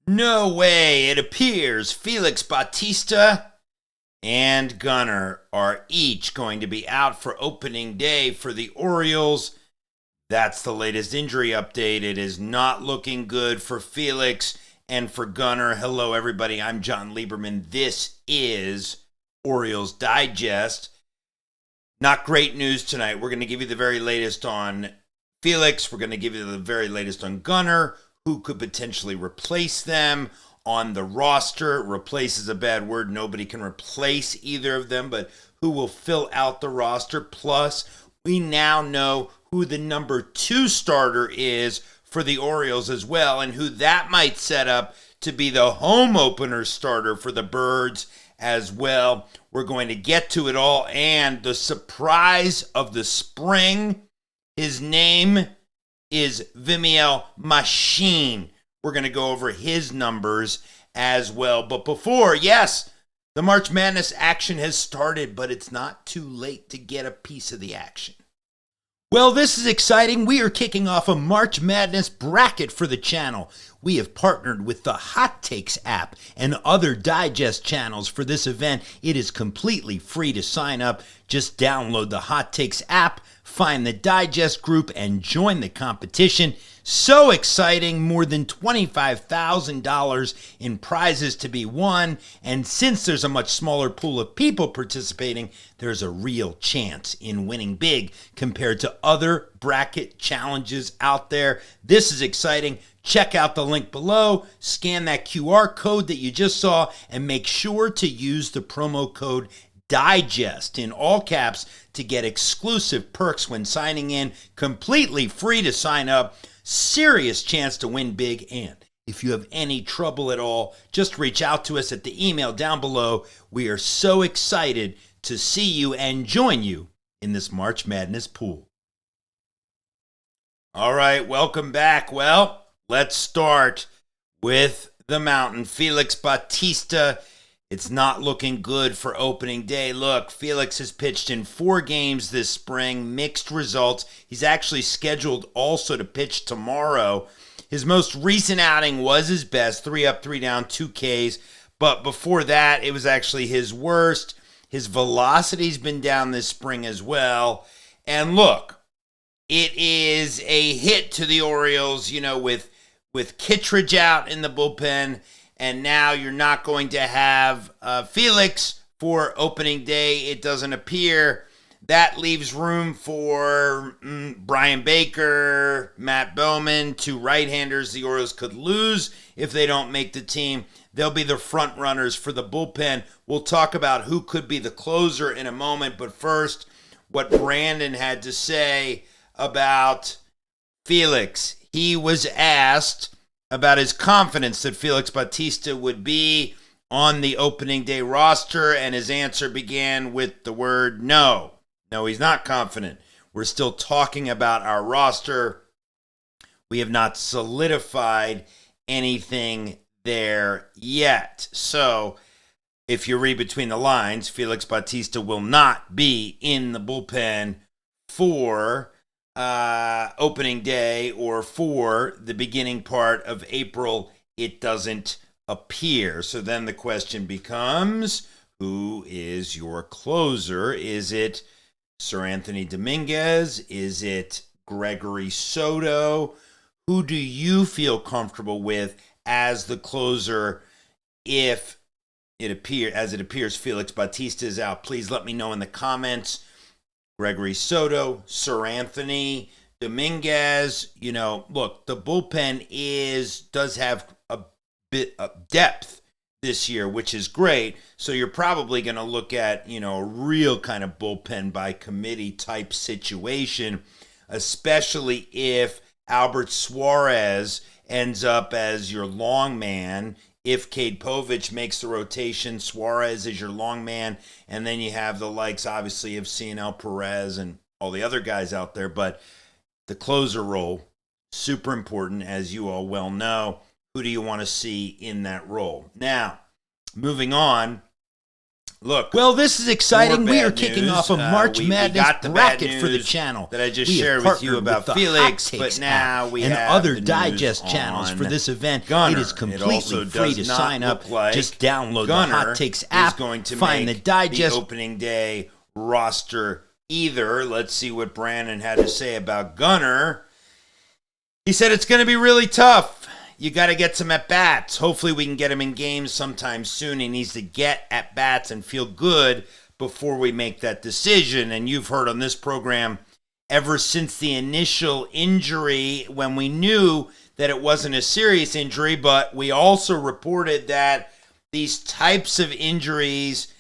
No way. It appears Félix Bautista and Gunnar are each going to be out for opening day for the Orioles. That's the latest injury update. It is not looking good for Félix and for Gunnar. Hello, everybody. I'm Jon Leiberman. This is Orioles Digest. Not great news tonight. We're going to give you the very latest on Félix. We're going to give you the very latest on Gunnar, who could potentially replace them on the roster. Replace is a bad word. Nobody can replace either of them, but who will fill out the roster. Plus, we now know who the number 2 starter is for the Orioles as well, and who that might set up to be the home opener starter for the Birds as well. We're going to get to it all, and the surprise of the spring, his name is Vimiel Machine. We're going to go over his numbers as well. But before, yes, the March Madness action has started, but it's not too late to get a piece of the action. Well, this is exciting. We are kicking off a March Madness bracket for the channel. We have partnered with the Hot Takes app and other digest channels for this event. It is completely free to sign up. Just download the Hot Takes app, find the digest group, and join the competition. So exciting, more than $25,000 in prizes to be won. And since there's a much smaller pool of people participating, there's a real chance in winning big compared to other bracket challenges out there. This is exciting. Check out the link below, scan that QR code that you just saw, and make sure to use the promo code DIGEST in all caps to get exclusive perks when signing in. Completely free to sign up. Serious chance to win big. And if you have any trouble at all, just reach out to us at the email down below. We are so excited to see you and join you in this March Madness pool. All right, welcome back. Well, let's start with the mountain. Félix Bautista. It's not looking good for opening day. Look, Félix has pitched in 4 games this spring, mixed results. He's actually scheduled also to pitch tomorrow. His most recent outing was his best, 3 up, 3 down, 2 Ks. But before that, it was actually his worst. His velocity's been down this spring as well. And look, it is a hit to the Orioles, with Kittredge out in the bullpen. And now you're not going to have Félix for opening day, it doesn't appear. That leaves room for Brian Baker, Matt Bowman, 2 right-handers the Orioles could lose if they don't make the team. They'll be the front runners for the bullpen. We'll talk about who could be the closer in a moment. But first, what Brandon had to say about Félix. He was asked about his confidence that Félix Bautista would be on the opening day roster, and his answer began with the word no. No, he's not confident. We're still talking about our roster. We have not solidified anything there yet. So, if you read between the lines, Félix Bautista will not be in the bullpen for opening day or for the beginning part of April. It doesn't appear. So then the question becomes, who is your closer? Is it Seranthony Dominguez? Is it Gregory Soto? Who do you feel comfortable with as the closer if it appears Félix Bautista is out? Please let me know in the comments. Gregory Soto, Seranthony Dominguez. Look, the bullpen does have a bit of depth this year, which is great. So you're probably going to look at, a real kind of bullpen by committee type situation, especially if Albert Suarez ends up as your long man. If Cade Povich makes the rotation, Suarez is your long man, and then you have the likes, obviously, of Cionel Perez and all the other guys out there. But the closer role, super important, as you all well know. Who do you want to see in that role? Now, moving on, Look, well, this is exciting. We are bad kicking news. off a March We Madness got the bad bracket for the news channel that I just We have shared with you partnered about the Félix, Hot but Takes now app we and have other the digest news channels for on this event. Gunnar. It is It completely also free does to not sign up. look like Just download Gunnar the Hot Takes is app, going to find the make digest. the opening day roster either. Let's see what Brandon had to say about Gunnar. He said it's going to be really tough. You got to get some at-bats. Hopefully we can get him in games sometime soon. He needs to get at-bats and feel good before we make that decision. And you've heard on this program, ever since the initial injury, when we knew that it wasn't a serious injury, but we also reported that these types of injuries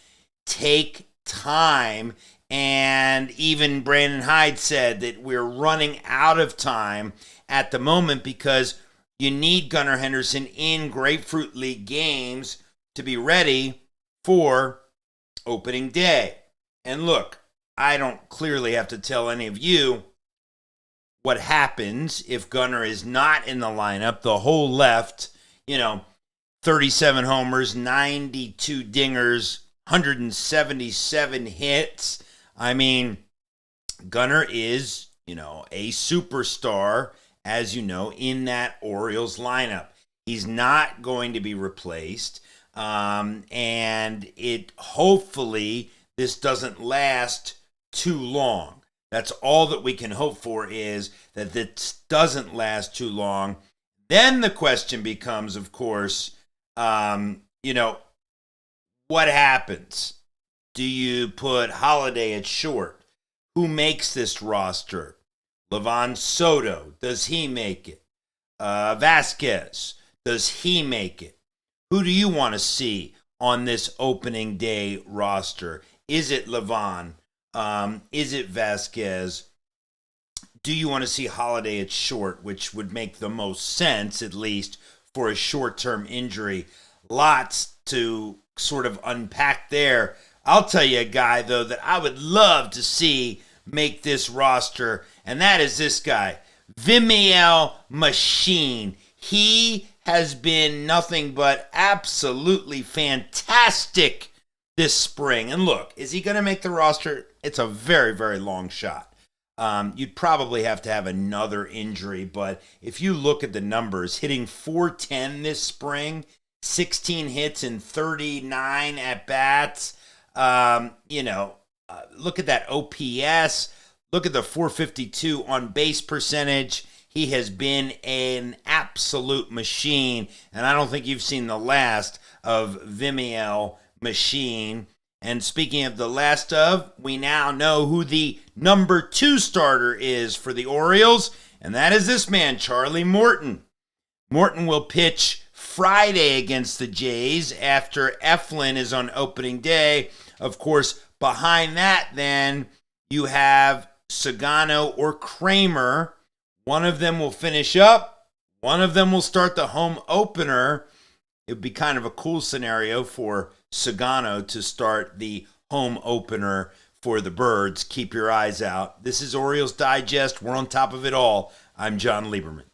take time. And even Brandon Hyde said that we're running out of time at the moment because you need Gunnar Henderson in Grapefruit League games to be ready for opening day. And look, I don't clearly have to tell any of you what happens if Gunnar is not in the lineup. The whole left, 37 homers, 92 dingers, 177 hits. I mean, Gunnar is, a superstar, as you know, in that Orioles lineup. He's not going to be replaced. And hopefully this doesn't last too long. That's all that we can hope for, is that this doesn't last too long. Then the question becomes, of course, what happens? Do you put Holliday at short? Who makes this roster? Livan Soto, does he make it? Vasquez, does he make it? Who do you want to see on this opening day roster? Is it Livan? Is it Vasquez? Do you want to see Holliday at short, which would make the most sense, at least for a short-term injury? Lots to sort of unpack there. I'll tell you a guy, though, that I would love to see make this roster, and that is this guy, Vimiel Machine. He has been nothing but absolutely fantastic this spring. And look, is he going to make the roster? It's a very, very long shot. You'd probably have to have another injury, but if you look at the numbers, hitting .410 this spring, 16 hits and 39 at-bats, look at that OPS. Look at the .452 on base percentage. He has been an absolute machine, and I don't think you've seen the last of Vimiel Machine. And speaking of the last of, we now know who the number 2 starter is for the Orioles, and that is this man, Charlie Morton. Morton will pitch Friday against the Jays after Eflin is on opening day. Of course, behind that, then, you have Sagano or Kramer. One of them will finish up. One of them will start the home opener. It would be kind of a cool scenario for Sagano to start the home opener for the Birds. Keep your eyes out. This is Orioles Digest. We're on top of it all. I'm Jon Leiberman.